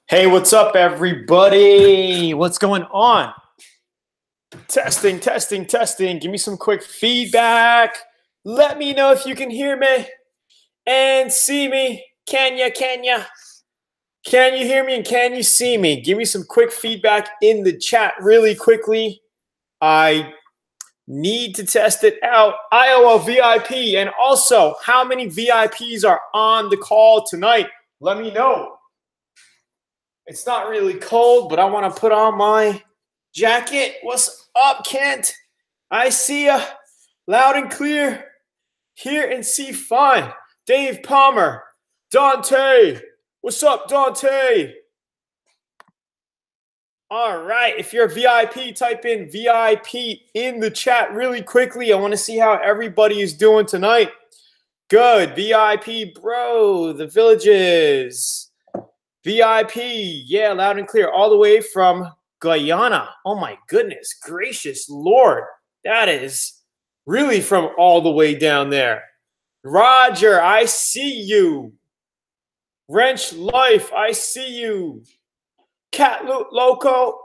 Hey, what's up, everybody? What's going on? Testing, testing, testing. Give me some quick feedback. Let me know if you can hear me and see me. Can you? Can you hear me and can you see me? Give me some quick feedback in the chat really quickly. I need to test it out. Iowa VIP, and also how many VIPs are on the call tonight? Let me know. It's not really cold, but I want to put on my jacket. What's up, Kent? I see ya loud and clear. Hear and see fine. Dave Palmer. Dante. What's up, Dante? All right. If you're a VIP, type in VIP in the chat really quickly. I want to see how everybody is doing tonight. Good. VIP, bro. The Villages. VIP, yeah, loud and clear, all the way from Guyana. Oh my goodness, gracious Lord. That is really from all the way down there. Roger, I see you. Wrench Life, I see you. Cat Loco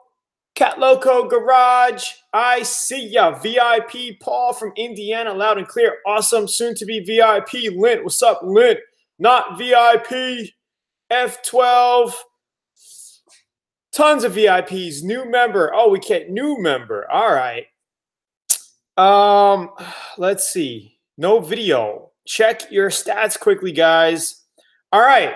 Garage, I see ya. VIP Paul from Indiana, loud and clear, awesome. Soon to be VIP Lint, what's up, Lint? Not VIP. F12, tons of VIPs, new member. Oh, we can't, new member. All right. Let's see. No video. Check your stats quickly, guys. All right.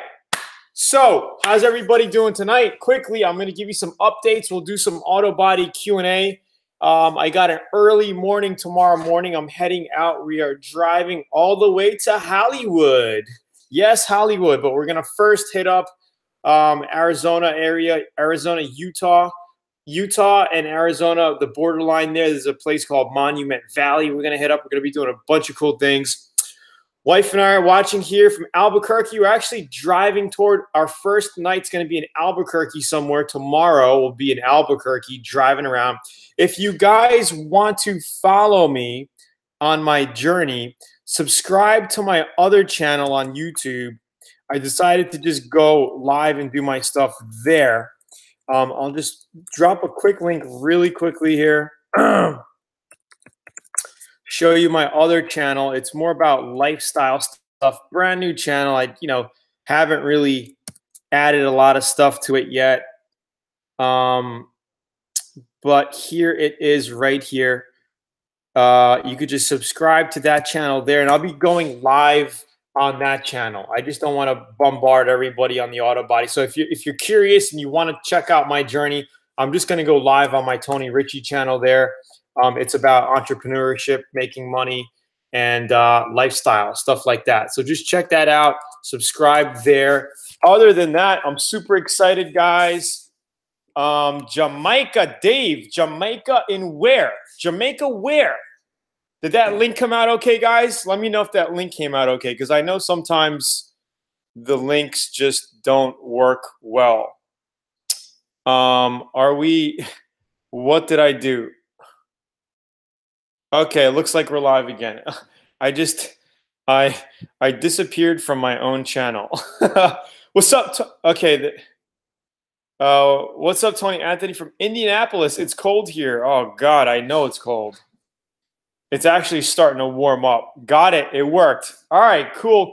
So, how's everybody doing tonight? Quickly, I'm going to give you some updates. We'll do some auto body Q&A. I got an early morning tomorrow morning. I'm heading out. We are driving all the way to Hollywood. Yes, Hollywood, but we're going to first hit up Arizona area, Arizona, Utah, and Arizona, the borderline there. There's a place called Monument Valley we're going to hit up. We're going to be doing a bunch of cool things. Wife and I are watching here from Albuquerque. We're actually driving toward our first night's going to be in Albuquerque somewhere. Tomorrow we'll be in Albuquerque driving around. If you guys want to follow me on my journey, subscribe to my other channel on YouTube. I decided to just go live and do my stuff there. I'll just drop a quick link really quickly here. Show you my other channel. It's more about lifestyle stuff. Brand new channel. I, haven't really added a lot of stuff to it yet. But here it is right here. You could just subscribe to that channel there, and I'll be going live on that channel. I just don't want to bombard everybody on the auto body. So if you're curious and you want to check out my journey, I'm just going to go live on my Tony Ritchie channel there. It's about entrepreneurship, making money, and lifestyle, stuff like that. So just check that out. Subscribe there. Other than that, I'm super excited, guys. Jamaica, Dave. Jamaica in where? Jamaica where? Did that link come out okay, guys? Let me know if that link came out okay, because I know sometimes the links just don't work well. What did I do? Okay, it looks like we're live again. I disappeared from my own channel. What's up? Okay. What's up, Tony? Anthony from Indianapolis. It's cold here. Oh, God, I know it's cold. It's actually starting to warm up. Got it. It worked. All right, cool.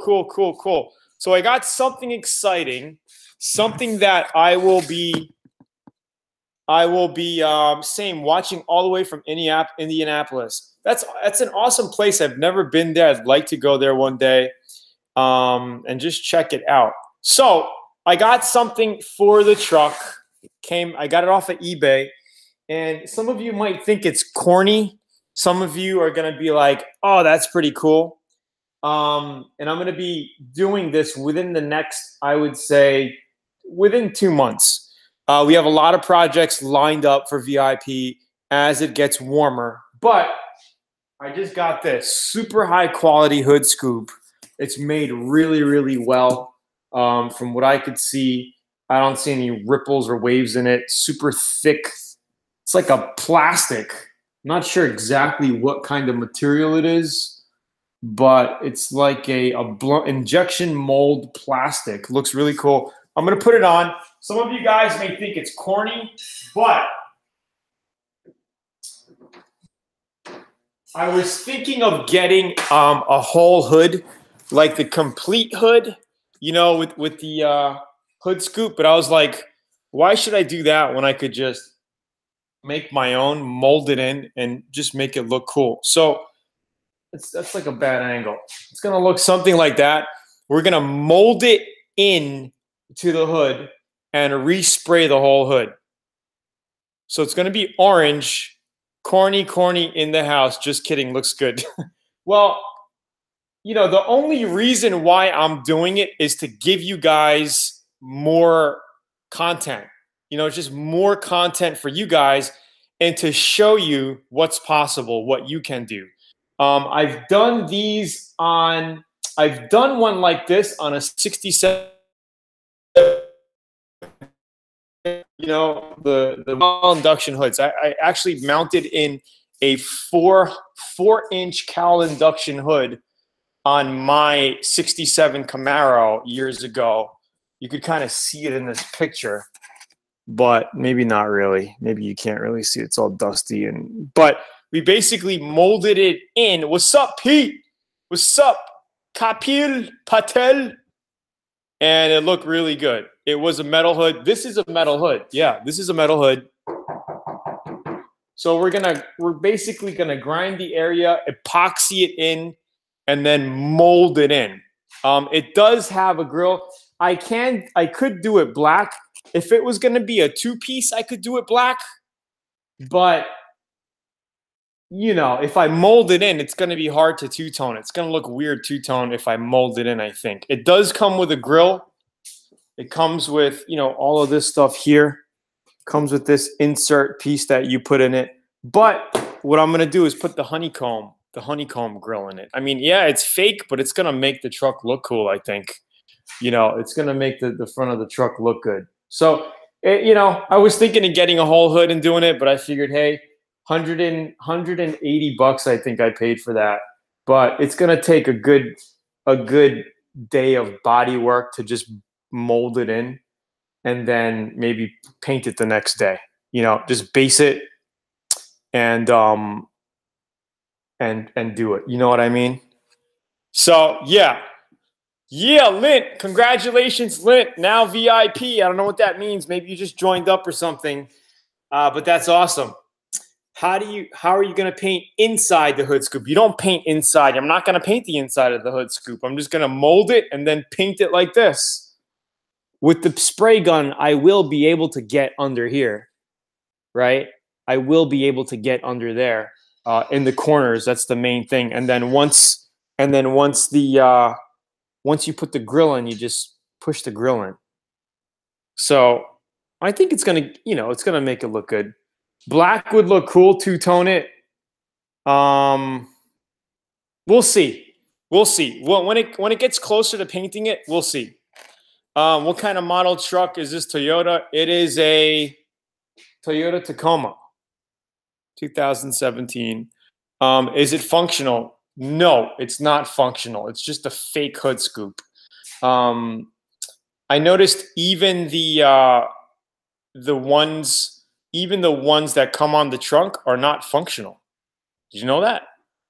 So I got something exciting, something that I will be saying, watching all the way from Indianapolis. That's an awesome place. I've never been there. I'd like to go there one day and just check it out. So I got something for the truck. I got it off of eBay, and some of you might think it's corny. Some of you are going to be like, oh, that's pretty cool. And I'm going to be doing this within the next, I would say, within 2 months. We have a lot of projects lined up for VIP as it gets warmer. But I just got this super high quality hood scoop. It's made really, really well. From what I could see, I don't see any ripples or waves in it. Super thick. It's like a plastic. I'm not sure exactly what kind of material it is, but it's like a injection mold plastic. Looks really cool. I'm going to put it on. Some of you guys may think it's corny, but I was thinking of getting a whole hood, like the complete hood, you know, with the hood scoop. But I was like, why should I do that when I could just make my own, mold it in, and just make it look cool? So that's like a bad angle. It's going to look something like that. We're going to mold it in to the hood and respray the whole hood. So it's going to be orange. Corny in the house. Just kidding. Looks good. Well, you know, the only reason why I'm doing it is to give you guys more content. You know, just more content for you guys and to show you what's possible, what you can do. I've done these on, I've done one like this on a 67. You know, the induction hoods. I actually mounted in a 4-inch cowl induction hood on my 67 Camaro years ago. You could kind of see it in this picture, but maybe not really. Maybe you can't really see it. It's all dusty. But we basically molded it in. What's up, Pete? What's up, Kapil Patel? And it looked really good. It was a metal hood. This is a metal hood. Yeah, this is a metal hood. So we're basically gonna grind the area, epoxy it in, and then mold it in. It does have a grill. I could do it black. If it was gonna be a two-piece, I could do it black. But you know, if I mold it in, it's gonna be hard to two-tone. It's gonna look weird two-tone if I mold it in, I think. It does come with a grill. It comes with, you know, all of this stuff here. Comes with this insert piece that you put in it. But what I'm going to do is put the honeycomb grill in it. I mean, yeah, it's fake, but it's going to make the truck look cool, I think. You know, it's going to make the front of the truck look good. So, you know, I was thinking of getting a whole hood and doing it, but I figured, hey, 180 bucks I think I paid for that. But it's going to take a good day of body work to just mold it in and then maybe paint it the next day. You know, just base it and do it. You know what I mean? So yeah, Lint. Congratulations, Lint. Now VIP. I don't know what that means. Maybe you just joined up or something. But that's awesome. How are you going to paint inside the hood scoop? You don't paint inside. I'm not going to paint the inside of the hood scoop. I'm just going to mold it and then paint it like this. With the spray gun, I will be able to get under here, right? I will be able to get under there in the corners. That's the main thing. And then once you put the grill in, you just push the grill in. So I think it's gonna, you know, it's gonna make it look good. Black would look cool. Two-tone it. We'll see. We'll see. Well, when it gets closer to painting it, we'll see. What kind of model truck is this Toyota? It is a Toyota Tacoma, 2017. Is it functional? No, it's not functional. It's just a fake hood scoop. I noticed even the ones that come on the trunk are not functional. Did you know that?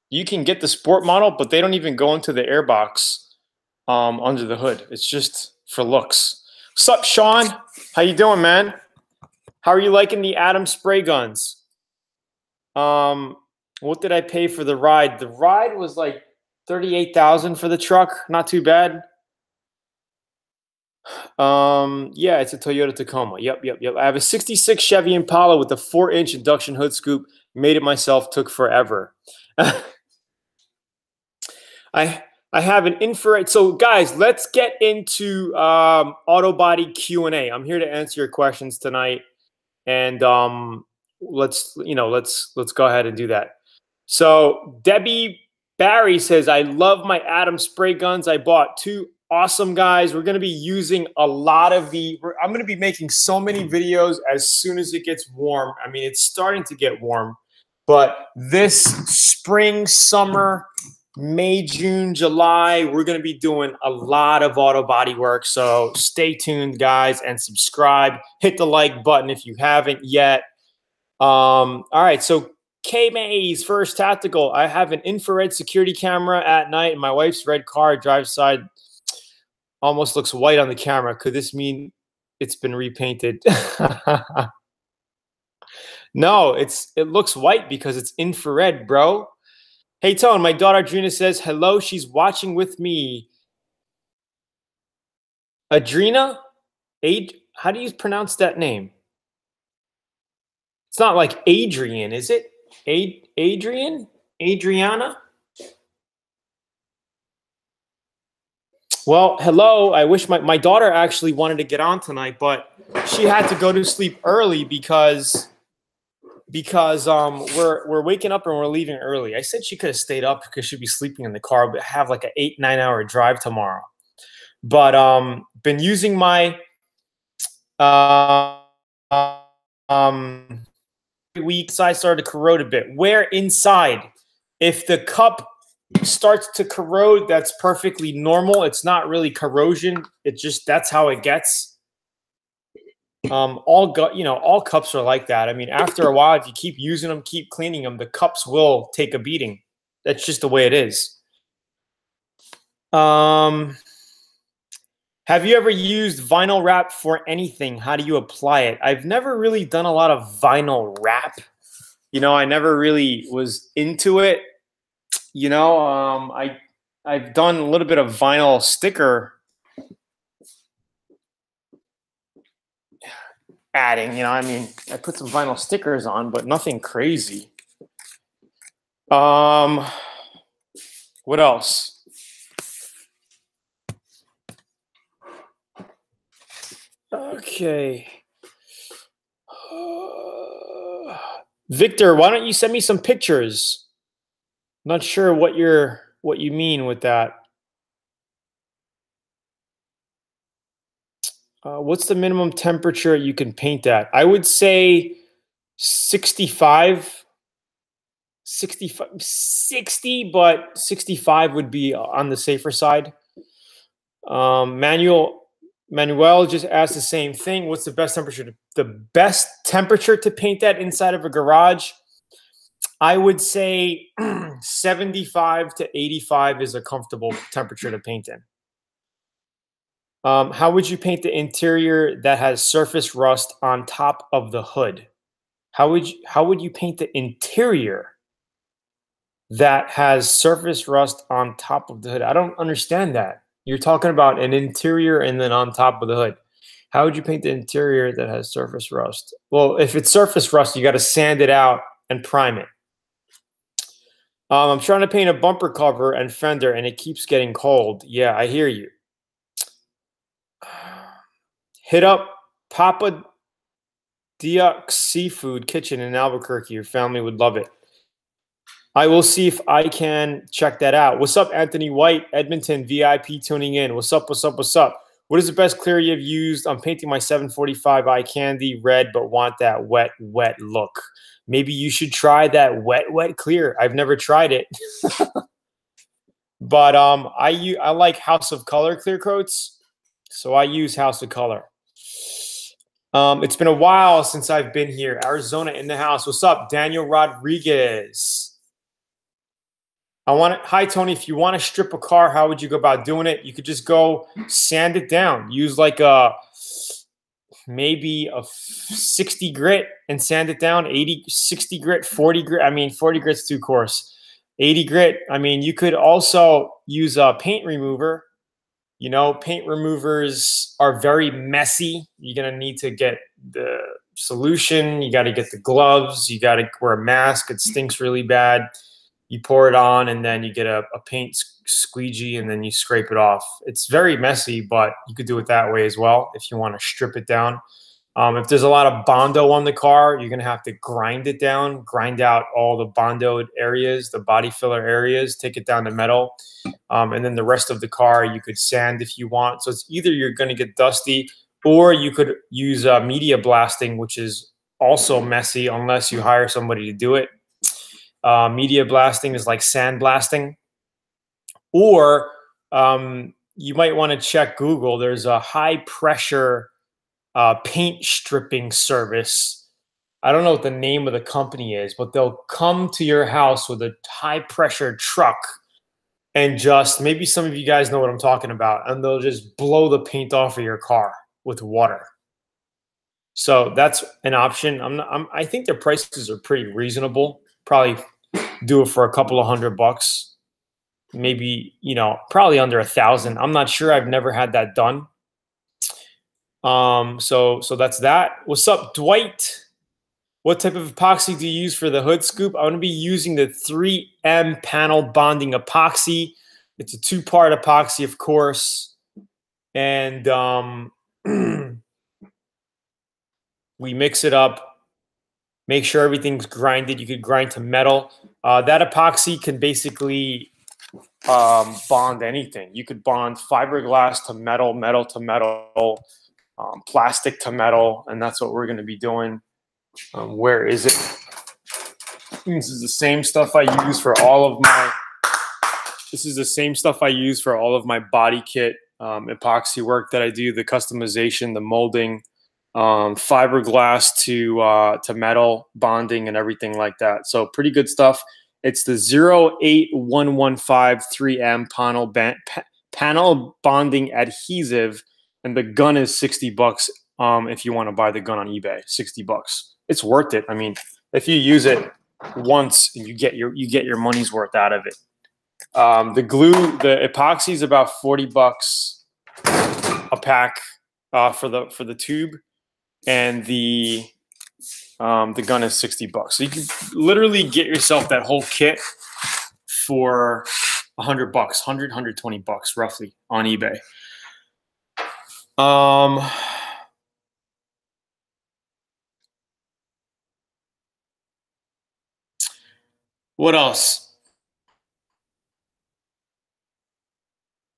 You can get the sport model, but they don't even go into the airbox under the hood. It's just for looks. What's up, Sean? How you doing, man? How are you liking the Atom spray guns? What did I pay for the ride? The ride was like $38,000 for the truck. Not too bad. Yeah, it's a Toyota Tacoma. Yep. I have a 66 Chevy Impala with a 4-inch induction hood scoop. Made it myself. Took forever. I have an infrared. So guys, let's get into auto body Q&A. I'm here to answer your questions tonight, and let's go ahead and do that. So Debbie Barry says, I love my Atom spray guns. I bought 2. Awesome, guys. We're going to be using a lot of I'm going to be making so many videos as soon as it gets warm. I mean, it's starting to get warm, but this spring, summer, May, June, July, we're going to be doing a lot of auto body work. So stay tuned, guys, and subscribe. Hit the like button if you haven't yet. All right, so K-Maze, first tactical. I have an infrared security camera at night, and my wife's red car drives side almost looks white on the camera. Could this mean it's been repainted? No, it looks white because it's infrared, bro. Hey, Tone, my daughter Adrina says hello. She's watching with me. Adrina? How do you pronounce that name? It's not like Adrian, is it? Adrian? Adriana? Well, hello. I wish my daughter actually wanted to get on tonight, but she had to go to sleep early because we're waking up and we're leaving early. I said she could have stayed up because she'd be sleeping in the car, but have like an 8-9 hour drive tomorrow. But been using my weeks. I started to corrode a bit. Where inside? If the cup starts to corrode, that's perfectly normal. It's not really corrosion. It just that's how it gets. All cups are like that. I mean, after a while, if you keep using them, keep cleaning them, the cups will take a beating. That's just the way it is. Have you ever used vinyl wrap for anything? How do you apply it? I've never really done a lot of vinyl wrap. I never really was into it. I've done a little bit of vinyl sticker adding, I put some vinyl stickers on, but nothing crazy. What else? Okay. Victor, why don't you send me some pictures? I'm not sure what you mean with that. What's the minimum temperature you can paint at? I would say 65, 60, but 65 would be on the safer side. Manuel just asked the same thing. What's the best temperature? The best temperature to paint at inside of a garage? I would say 75 to 85 is a comfortable temperature to paint in. How would you paint the interior that has surface rust on top of the hood? How would you paint the interior that has surface rust on top of the hood? I don't understand that. You're talking about an interior and then on top of the hood. How would you paint the interior that has surface rust? Well, if it's surface rust, you got to sand it out and prime it. I'm trying to paint a bumper cover and fender, and it keeps getting cold. Yeah, I hear you. Hit up Papa Diak's Seafood Kitchen in Albuquerque. Your family would love it. I will see if I can check that out. What's up, Anthony White, Edmonton, VIP tuning in. What's up, what's up, what's up? What is the best clear you've used? I'm painting my 745 eye candy red, but want that wet, wet look. Maybe you should try that wet, wet clear. I've never tried it. But I like House of Color clear coats, so I use House of Color. It's been a while since I've been here. Arizona in the house. What's up, Daniel Rodriguez? Hi, Tony. If you want to strip a car, how would you go about doing it? You could just go sand it down. Use like maybe a 60 grit and sand it down. 60 grit, 40 grit. 40 grit's too coarse. 80 grit. You could also use a paint remover. Paint removers are very messy. You're going to need to get the solution. You got to get the gloves. You got to wear a mask. It stinks really bad. You pour it on, and then you get a paint squeegee, and then you scrape it off. It's very messy, but you could do it that way as well if you want to strip it down. If there's a lot of Bondo on the car, you're going to have to grind it down, grind out all the Bondoed areas, the body filler areas, take it down to metal. And then the rest of the car, you could sand if you want. So it's either you're going to get dusty, or you could use media blasting, which is also messy unless you hire somebody to do it. Media blasting is like sand blasting. Or you might want to check Google. There's a high pressure paint stripping service. I don't know what the name of the company is, but they'll come to your house with a high pressure truck and just, maybe some of you guys know what I'm talking about, and they'll just blow the paint off of your car with water. So that's an option. I think their prices are pretty reasonable. Probably do it for a couple of $100. Maybe, you know, probably under 1,000. I'm not sure. I've never had that done. So that's that. What's up, Dwight? What type of epoxy do you use for the hood scoop? I'm going to be using the 3M panel bonding epoxy. It's a 2-part epoxy, of course. And we mix it up, make sure everything's grinded. You could grind to metal. That epoxy can basically bond anything. You could bond fiberglass to metal, metal to metal, plastic to metal, and that's what we're going to be doing. Where is it? This is the same stuff I use for all of my. This is the same stuff I use for all of my body kit epoxy work that I do. The customization, the molding, fiberglass to metal bonding, and everything like that. So pretty good stuff. It's the 08115 3M panel bonding adhesive, and the gun is $60. If you want to buy the gun on eBay, $60. It's worth it. I mean, if you use it once, you get your money's worth out of it. The glue, the epoxy is about $40 a pack for the tube, and the gun is $60. So you can literally get yourself that whole kit for $100, $120 roughly on eBay. What else?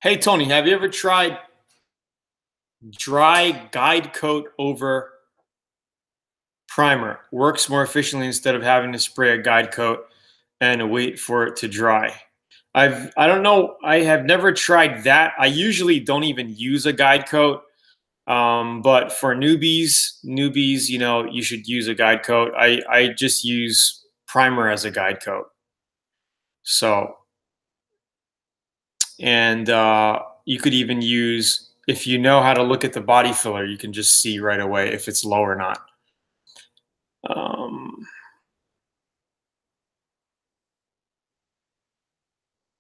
Hey, Tony, have you ever tried dry guide coat over primer? Works more efficiently instead of having to spray a guide coat and wait for it to dry. I don't know. I have never tried that. I usually don't even use a guide coat. But for newbies, you know, you should use a guide coat. I just use primer as a guide coat. So, and you could even use, if you know how to look at the body filler, you can just see right away if it's low or not.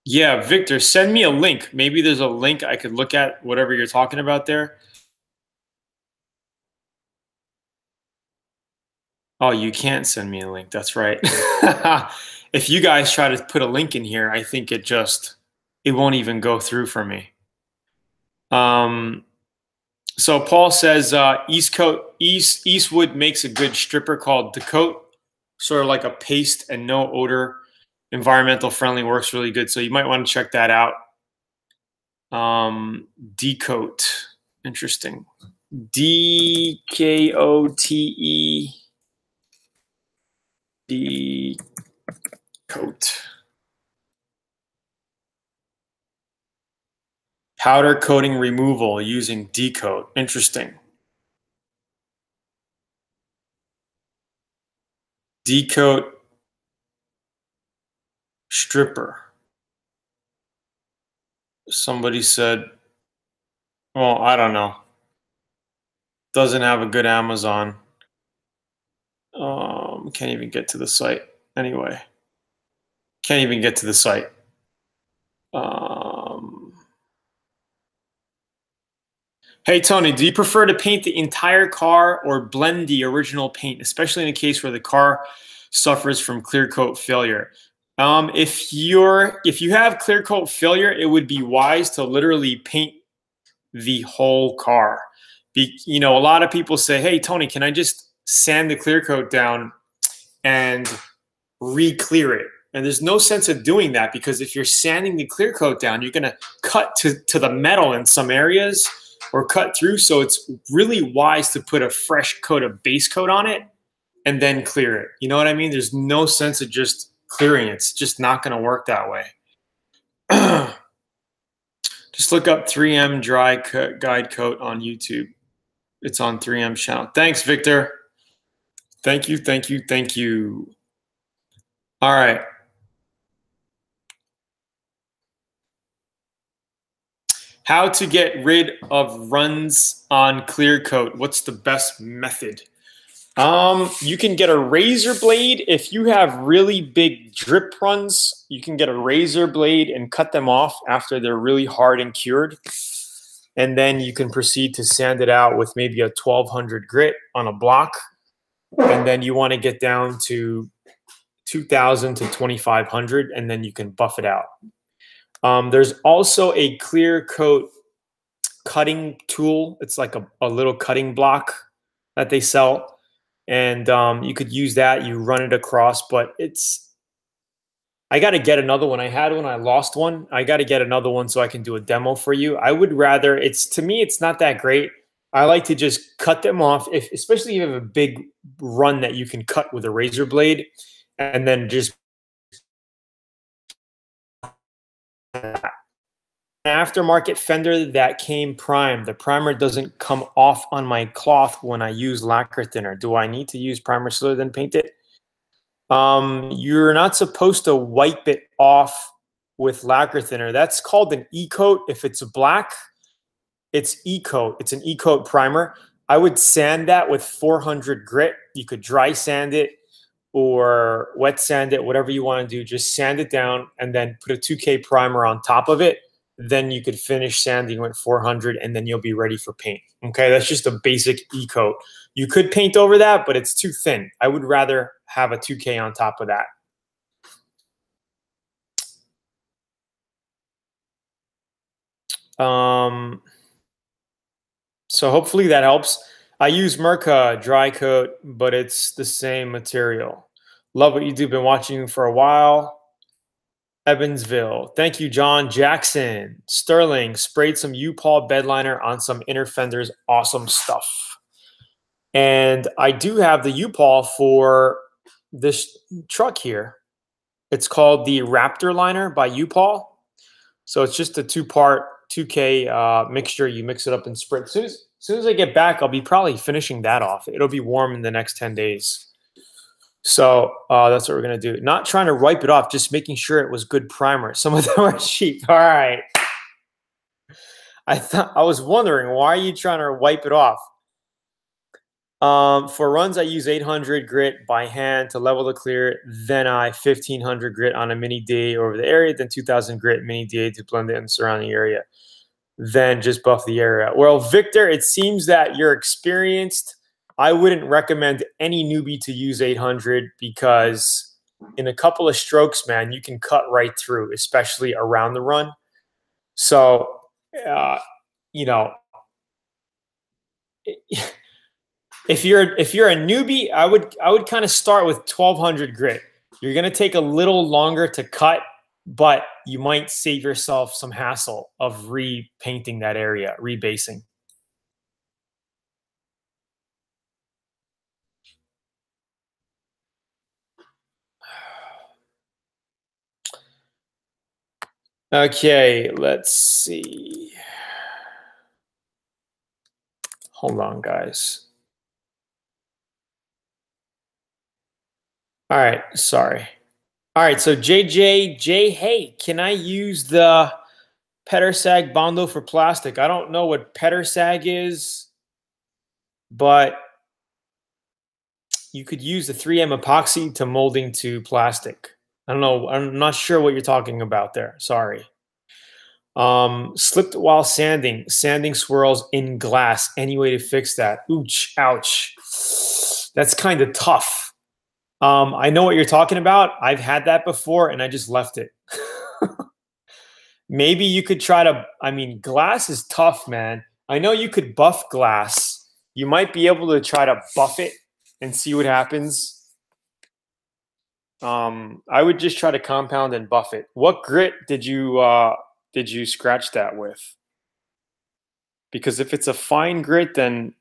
Yeah, Victor, send me a link. Maybe there's a link I could look at whatever you're talking about there. Oh, you can't send me a link. That's right. If you guys try to put a link in here, I think it won't even go through for me. So Paul says Eastwood makes a good stripper called Decoat, sort of like a paste and no odor, environmental friendly, works really good. So you might want to check that out. Decoat, interesting. DKOTE. Decoat. Powder coating removal using Decoat. Interesting. Decoat stripper. Somebody said, well, I don't know. Doesn't have a good Amazon. Can't even get to the site. Anyway, can't even get to the site. Hey, Tony, do you prefer to paint the entire car or blend the original paint, especially in a case where the car suffers from clear coat failure? If you have clear coat failure, it would be wise to literally paint the whole car. You know, a lot of people say, hey, Tony, can I just sand the clear coat down and re-clear it? And there's no sense of doing that, because if you're sanding the clear coat down, you're going to cut to the metal in some areas or cut through. So it's really wise to put a fresh coat of base coat on it and then clear it. You know what I mean? There's no sense of just clearing it. It's just not going to work that way. Just look up 3M dry guide coat on YouTube. It's on 3M's channel. Thanks, Victor. Thank you, thank you, thank you. All right. How to get rid of runs on clear coat. What's the best method? You can get a razor blade. If you have really big drip runs, you can get a razor blade and cut them off after they're really hard and cured. And then you can proceed to sand it out with maybe a 1200 grit on a block. And then you want to get down to 2000 to 2500, and then you can buff it out. There's also a clear coat cutting tool. It's like a little cutting block that they sell. And you could use that. You run it across, but I got to get another one. I had one, I lost one. I got to get another one so I can do a demo for you. I would rather, to me, it's not that great. I like to just cut them off, especially if you have a big run that you can cut with a razor blade, and then just aftermarket fender that came primed. The primer doesn't come off on my cloth when I use lacquer thinner. Do I need to use primer sealer then paint it? You're not supposed to wipe it off with lacquer thinner. That's called an e-coat. If it's black, it's e-coat. It's an e-coat primer. I would sand that with 400 grit. You could dry sand it or wet sand it, whatever you want to do. Just sand it down and then put a 2K primer on top of it. Then you could finish sanding with 400 and then you'll be ready for paint. Okay, that's just a basic e-coat. You could paint over that, but it's too thin. I would rather have a 2K on top of that. So hopefully that helps. I use Merca dry coat, but it's the same material. Love what you do. Been watching you for a while. Evansville. Thank you, John Jackson. Sterling sprayed some U-Paul bed liner on some inner fenders. Awesome stuff. And I do have the U-Paul for this truck here. It's called the Raptor liner by U-Paul. So it's just a two-part 2K mixture. You mix it up and spray. As soon as I get back, I'll be probably finishing that off. It'll be warm in the next 10 days. So that's what we're going to do. Not trying to wipe it off, just making sure it was good primer. Some of them are cheap. All right. I was wondering, why are you trying to wipe it off? For runs, I use 800 grit by hand to level the clear. Then 1500 grit on a mini DA over the area. Then 2000 grit mini DA to blend it in the surrounding area. Then just buff the area. Well, Victor, it seems that you're experienced. I wouldn't recommend any newbie to use 800 because in a couple of strokes, man, you can cut right through, especially around the run. So, you know, if you're a newbie, I would kind of start with 1200 grit. You're going to take a little longer to cut, but you might save yourself some hassle of repainting that area, rebasing. Okay, let's see. Hold on, guys. All right, sorry. All right, so J, hey, can I use the Pedersag Bondo for plastic? I don't know what Pedersag is, but you could use the 3M epoxy to molding to plastic. I don't know. I'm not sure what you're talking about there. Sorry. Slipped while sanding. Sanding swirls in glass. Any way to fix that? Ouch, ouch. That's kind of tough. I know what you're talking about. I've had that before and I just left it. Maybe you could try to, I mean, glass is tough, man. I know you could buff glass. You might be able to try to buff it and see what happens. I would just try to compound and buff it. What grit did you scratch that with? Because if it's a fine grit, then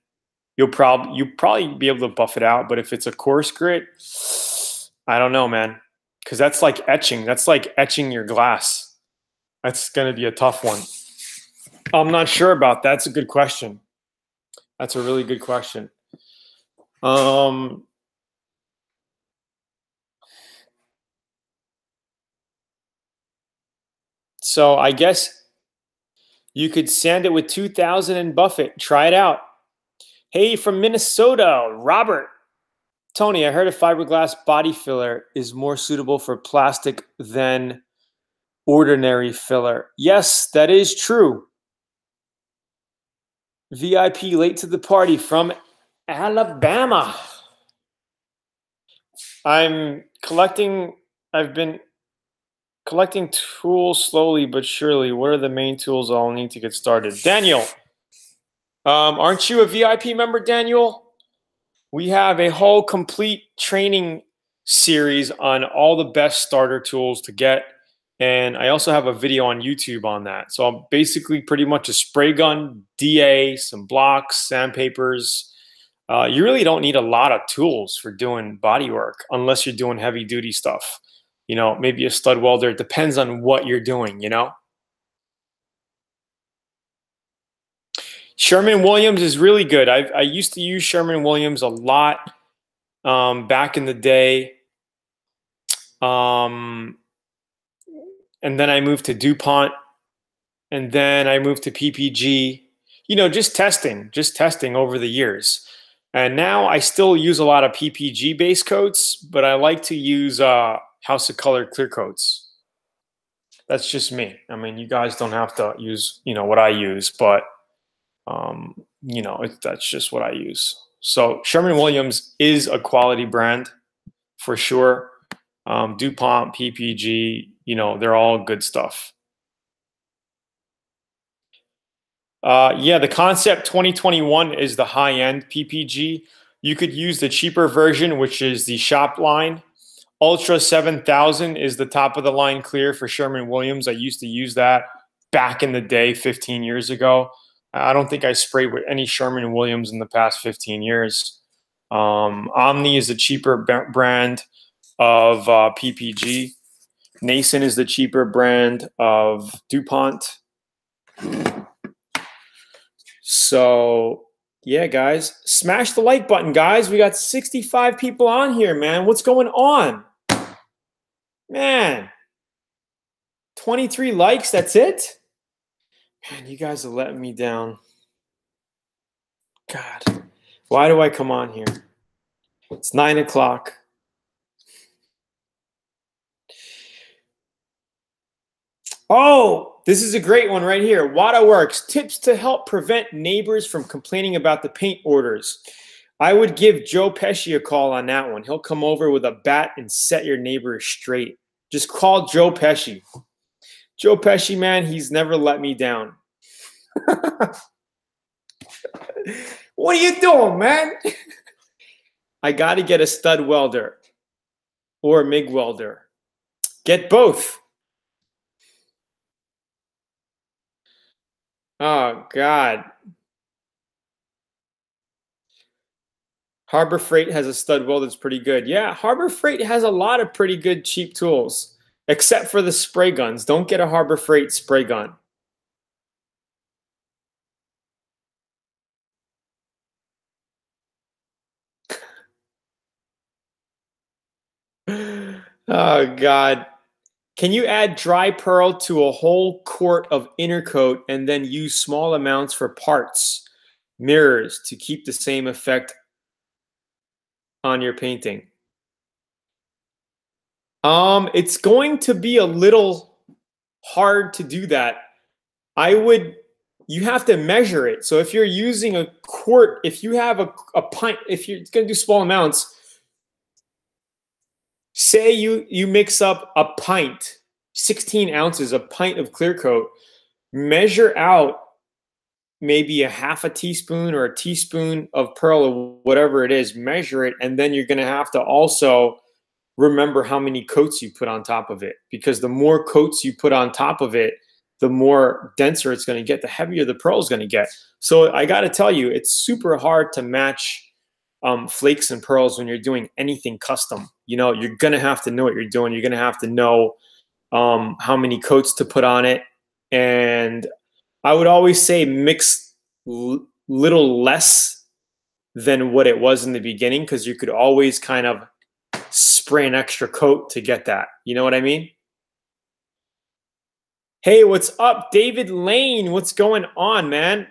you'll probably be able to buff it out. But if it's a coarse grit, I don't know, man. Because that's like etching. That's like etching your glass. That's going to be a tough one. I'm not sure about that. That's a good question. That's a really good question. So I guess you could sand it with 2000 and buff it. Try it out. Hey, from Minnesota, Robert. Tony, I heard a fiberglass body filler is more suitable for plastic than ordinary filler. Yes, that is true. VIP late to the party from Alabama. I've been collecting tools slowly but surely. What are the main tools I'll need to get started? Daniel, aren't you a VIP member, Daniel? We have a whole complete training series on all the best starter tools to get. And I also have a video on YouTube on that. So I'm basically pretty much a spray gun, DA, some blocks, sandpapers. You really don't need a lot of tools for doing body work unless you're doing heavy duty stuff. You know, maybe a stud welder. It depends on what you're doing, you know? Sherwin-Williams is really good. I used to use Sherwin-Williams a lot back in the day. And then I moved to DuPont. And then I moved to PPG. You know, just testing over the years. And now I still use a lot of PPG base coats, but I like to use House of Color clear coats. That's just me. I mean, you guys don't have to use, you know, what I use, but you know, that's just what I use. So Sherwin-Williams is a quality brand for sure. DuPont, PPG, you know, they're all good stuff. Yeah, the Concept 2021 is the high-end PPG. You could use the cheaper version, which is the shop line. Ultra 7000 is the top of the line clear for Sherwin-Williams. I used to use that back in the day, 15 years ago. I don't think I sprayed with any Sherwin-Williams in the past 15 years. Omni is the cheaper brand of PPG. Nason is the cheaper brand of DuPont. So, yeah, guys, smash the like button, guys. We got 65 people on here, man. What's going on? Man, 23 likes, that's it? Man, you guys are letting me down. God, why do I come on here? It's 9 o'clock. Oh, this is a great one right here. WadaWorks, tips to help prevent neighbors from complaining about the paint orders. I would give Joe Pesci a call on that one. He'll come over with a bat and set your neighbors straight. Just call Joe Pesci. Joe Pesci, man, he's never let me down. What are you doing, man? I got to get a stud welder or a MIG welder. Get both. Oh, God. Harbor Freight has a stud weld that's pretty good. Yeah, Harbor Freight has a lot of pretty good cheap tools, except for the spray guns. Don't get a Harbor Freight spray gun. Oh, God. Can you add dry pearl to a whole quart of inner coat and then use small amounts for parts, mirrors, to keep the same effect on your painting? It's going to be a little hard to do that. You have to measure it. So if you're using a quart, if you have a pint, if you're going to do small amounts, say you mix up a pint, 16 ounces, a pint of clear coat, measure out maybe a half a teaspoon or a teaspoon of pearl or whatever it is, measure it, and then you're going to have to also remember how many coats you put on top of it, because the more coats you put on top of it, the more denser it's going to get, the heavier the pearl is going to get. So I got to tell you, it's super hard to match flakes and pearls when you're doing anything custom. You know, you're going to have to know what you're doing. You're going to have to know how many coats to put on it. And I would always say mix little less than what it was in the beginning, because you could always kind of spray an extra coat to get that. You know what I mean? Hey, what's up, David Lane? What's going on, man?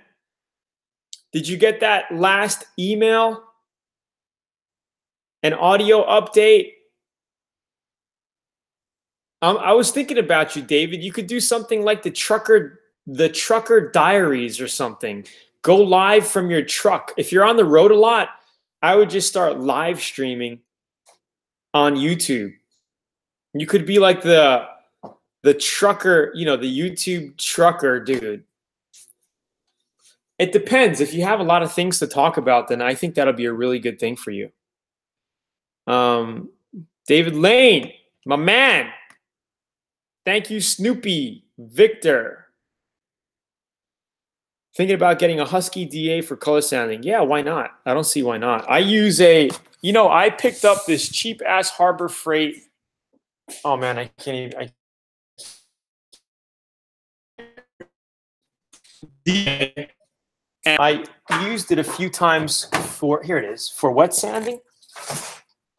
Did you get that last email? An audio update? I was thinking about you, David. You could do something like the trucker diaries or something. Go live from your truck. If you're on the road a lot, I would just start live streaming on YouTube. You could be like the trucker, you know, the YouTube trucker dude. It depends. If you have a lot of things to talk about, then I think that'll be a really good thing for you. David Lane, my man. Thank you, Snoopy. Victor. Thinking about getting a Husky DA for color sanding. Yeah, why not? I don't see why not. I use I picked up this cheap ass Harbor Freight. Oh man, I can't even. And I used it a few times here it is, for wet sanding.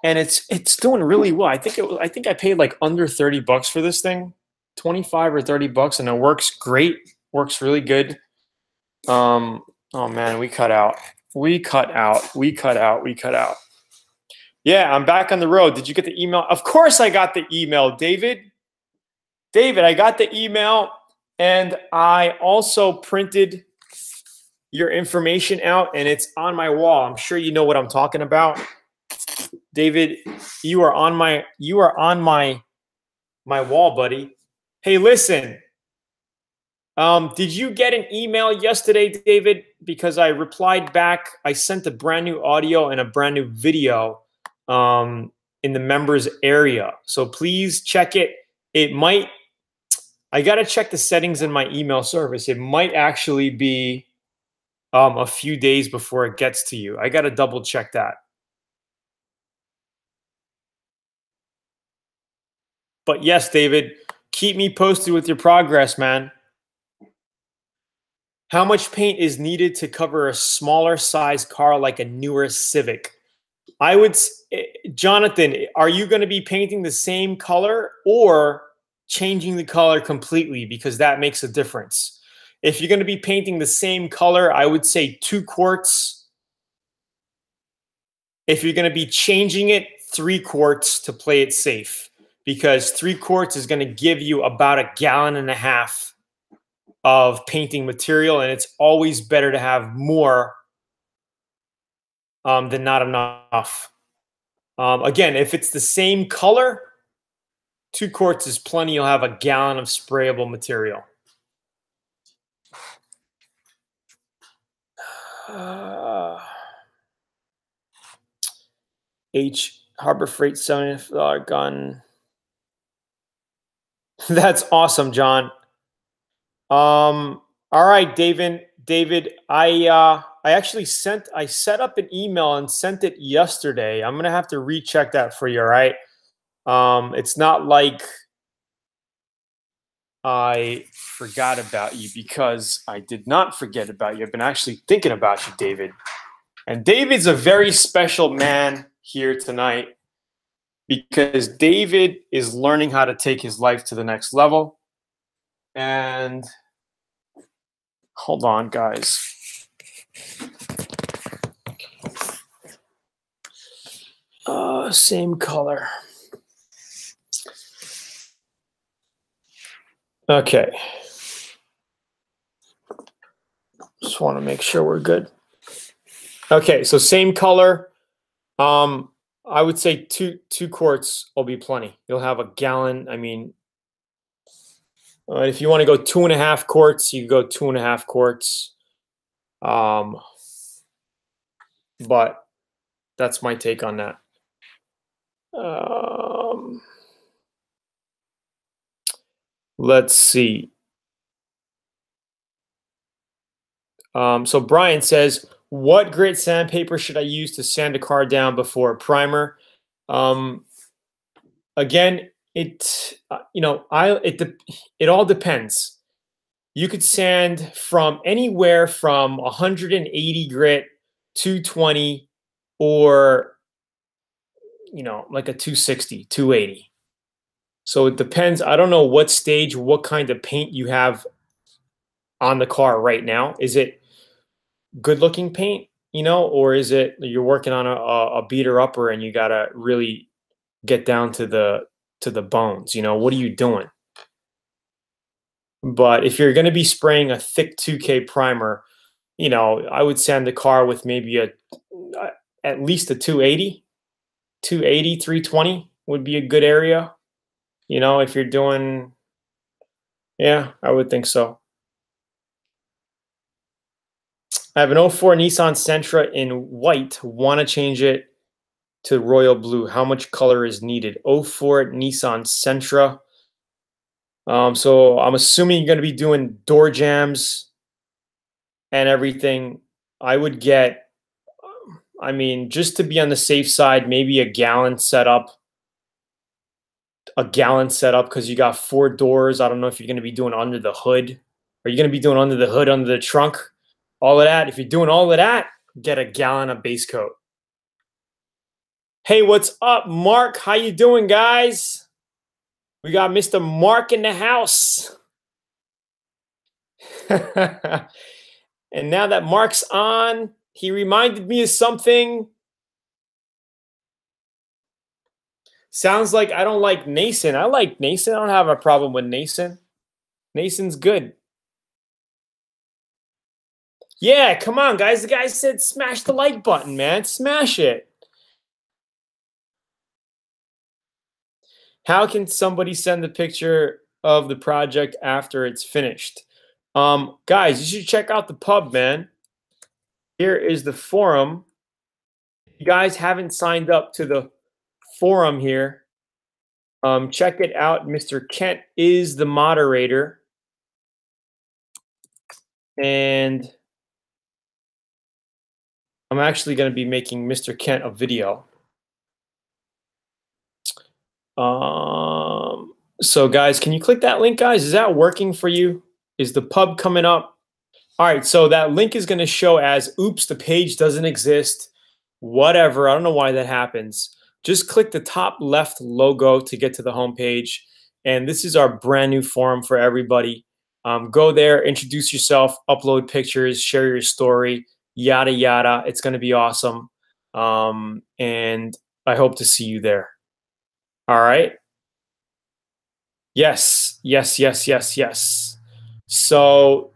And it's doing really well. I think I paid like under $30 for this thing, 25 or $30, and it works great. Works really good. Oh man, we cut out. Yeah, I'm back on the road. Did you get the email? Of course I got the email, David. David, I got the email, and I also printed your information out, and it's on my wall. I'm sure you know what I'm talking about. David, you are on my wall, buddy. Hey, listen. Did you get an email yesterday, David? Because I replied back. I sent a brand new audio and a brand new video in the members area. So please check it. I got to check the settings in my email service. It might actually be a few days before it gets to you. I got to double check that. But yes, David, keep me posted with your progress, man. How much paint is needed to cover a smaller size car like a newer Civic? Jonathan, are you going to be painting the same color or changing the color completely? Because that makes a difference. If you're going to be painting the same color, I would say 2 quarts. If you're going to be changing it, 3 quarts to play it safe. Because 3 quarts is going to give you about 1.5 gallons of painting material, and it's always better to have more than not enough. Again, if it's the same color, 2 quarts is plenty. You'll have 1 gallon of sprayable material. Harbor Freight $70 gun. That's awesome, John. All right, David. I actually set up an email and sent it yesterday. I'm gonna have to recheck that for you. All right. It's not like I forgot about you, because I did not forget about you. I've been actually thinking about you, David. And David's a very special man here tonight, because David is learning how to take his life to the next level. And hold on, guys. Same color. Okay. Just want to make sure we're good. Okay, so same color. I would say two quarts will be plenty. You'll have 1 gallon. I mean, if you want to go 2.5 quarts, you go 2.5 quarts. But that's my take on that. Let's see. So Brian says, what grit sandpaper should I use to sand a car down before a primer? Again, it all depends. you could sand from anywhere from 180 grit, 220, or like a 260, 280. So it depends. I don't know what stage, what kind of paint you have on the car right now. Is it good looking paint, or is it you're working on a beater upper and you gotta really get down to the bones? What are you doing? But if you're gonna be spraying a thick 2K primer, I would sand the car with maybe at least a 280, 280, 320 would be a good area. If you're doing, yeah, I would think so. I have an '04 Nissan Sentra in white. Want to change it to royal blue. How much color is needed? '04 Nissan Sentra. So I'm assuming you're going to be doing door jambs and everything. I would get, just to be on the safe side, maybe a gallon setup. Because you got 4 doors. I don't know if you're going to be doing under the hood. Are you going to be doing under the hood, under the trunk? All of that. If you're doing all of that, get a gallon of base coat. Hey, what's up, Mark? How you doing, guys? We got Mr. Mark in the house. And now that Mark's on, he reminded me of something. Sounds like I don't like Nason. I like Nason. I don't have a problem with Nason. Nason's good. Yeah, come on, guys. The guy said smash the like button, man. Smash it. How can somebody send the picture of the project after it's finished? Guys, you should check out the pub, man. Here is the forum. If you guys haven't signed up to the forum here, check it out. Mr. Kent is the moderator. And I'm actually going to be making Mr. Kent a video. So guys, can you click that link, guys? Is that working for you? Is the pub coming up? All right, so that link is going to show as, oops, the page doesn't exist. Whatever, I don't know why that happens. Just click the top left logo to get to the homepage. And this is our brand new forum for everybody. Go there, introduce yourself, upload pictures, share your story, yada, yada. It's going to be awesome. And I hope to see you there. All right. Yes, yes, yes, yes, yes. So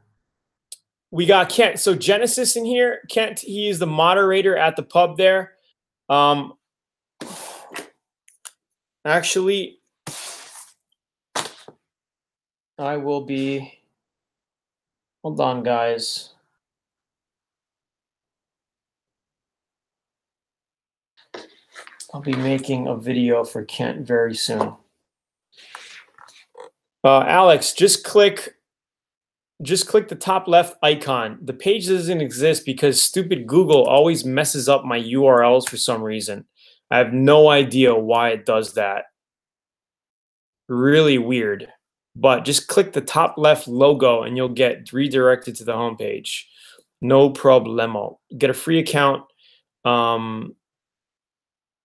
we got Kent. So Genesis in here. Kent, he is the moderator at the pub there. Actually, I will be, hold on, guys. I'll be making a video for Kent very soon. Alex, just click the top left icon. The page doesn't exist because stupid Google always messes up my URLs for some reason. I have no idea why it does that. Really weird. But just click the top left logo and you'll get redirected to the homepage. No problemo. Get a free account.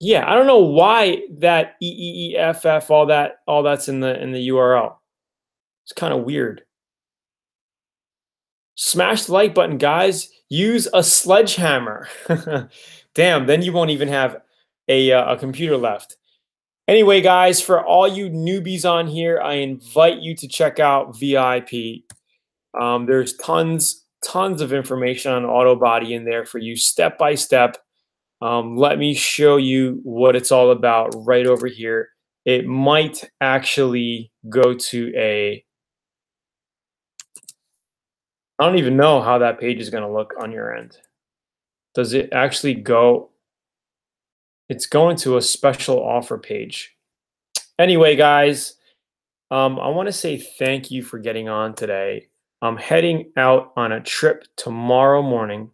Yeah, I don't know why that EEEFF, all that's in the URL. It's kind of weird. Smash the like button, guys. Use a sledgehammer. Damn, then you won't even have a computer left. Anyway, guys, for all you newbies on here, I invite you to check out VIP. There's tons of information on auto body in there for you, step by step. Let me show you what it's all about right over here. It might actually go to a, I don't even know how that page is going to look on your end. Does it actually go? It's going to a special offer page. Anyway, guys, I want to say thank you for getting on today. I'm heading out on a trip tomorrow morning.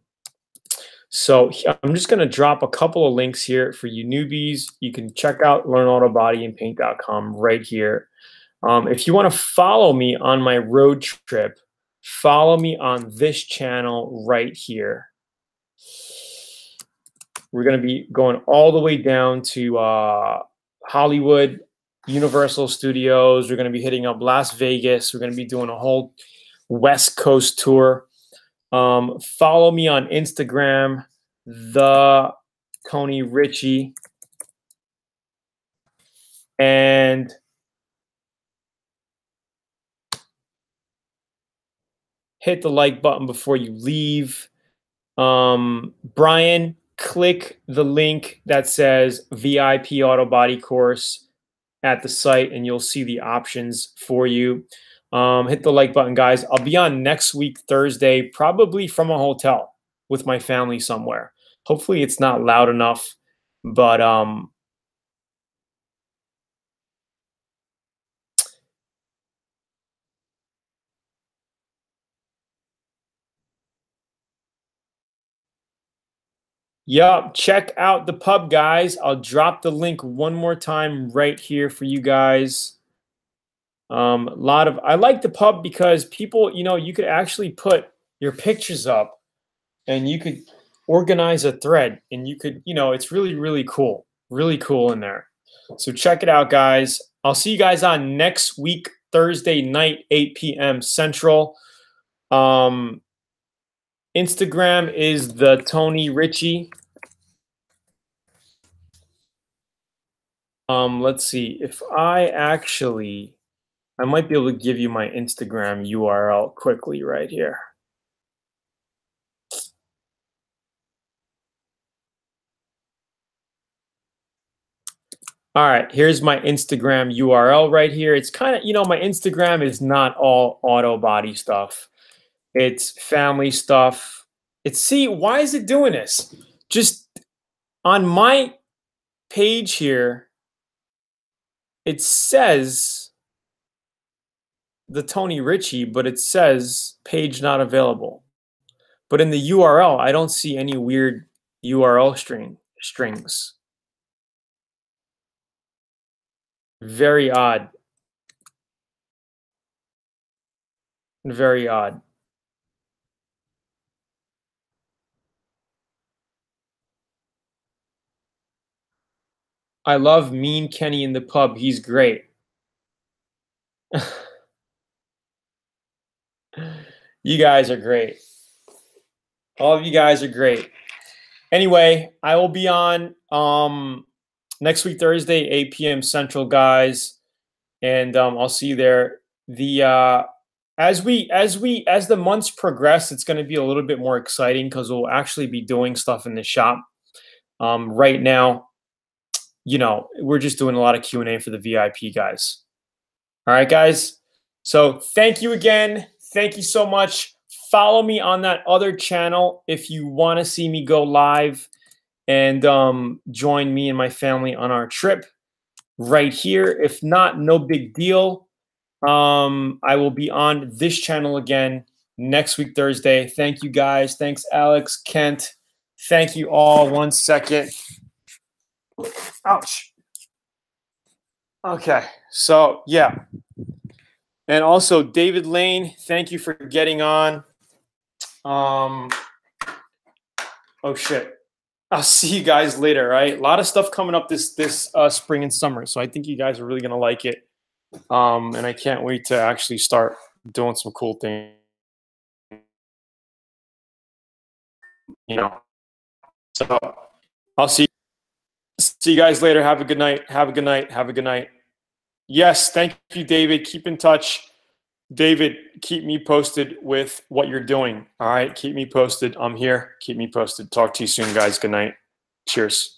So I'm just going to drop a couple of links here for you newbies. You can check out LearnAutoBodyAndPaint.com right here. If you want to follow me on my road trip, follow me on this channel right here. We're going to be going all the way down to Hollywood, Universal Studios. We're going to be hitting up Las Vegas. We're going to be doing a whole West Coast tour. Follow me on Instagram, the Tony Ritchie, and hit the like button before you leave. Brian, click the link that says VIP Auto Body Course at the site, and you'll see the options for you. Hit the like button, guys. I'll be on next week, Thursday, probably from a hotel with my family somewhere. Hopefully it's not loud enough, but yeah, check out the pub, guys. I'll drop the link one more time right here for you guys. I like the pub because people, you know, you could actually put your pictures up and you could organize a thread and you could, you know, it's really, really cool in there. So check it out, guys. I'll see you guys on next week, Thursday night, 8 p.m. Central. Instagram is the Tony Ritchie. Let's see if I might be able to give you my Instagram URL quickly right here. All right, here's my Instagram URL right here. It's kind of, you know, my Instagram is not all auto body stuff. It's family stuff. See, why is it doing this? Just on my page here, it says the Tony Ritchie, but it says page not available. But in the URL, I don't see any weird URL strings. Very odd. Very odd. I love Mean Kenny in the pub. He's great. You guys are great. All of you guys are great. Anyway, I will be on next week, Thursday, 8 p.m. Central, guys. And I'll see you there. As the months progress, it's going to be a little bit more exciting because we'll actually be doing stuff in the shop. Right now, you know, we're just doing a lot of Q&A for the VIP guys. All right, guys. So thank you again. Thank you so much. Follow me on that other channel if you want to see me go live and join me and my family on our trip right here. If not, no big deal. I will be on this channel again next week, Thursday. Thank you, guys. Thanks, Alex, Kent. Thank you all. 1 second. Ouch. Okay. So, yeah. And also, David Lane, thank you for getting on. Oh, shit. I'll see you guys later, right? A lot of stuff coming up this spring and summer, so I think you guys are really going to like it. And I can't wait to actually start doing some cool things. You know. So I'll see you guys later. Have a good night. Have a good night. Have a good night. Yes, thank you, David. Keep in touch. David, keep me posted with what you're doing. All right, keep me posted. I'm here. Keep me posted. Talk to you soon, guys. Good night. Cheers.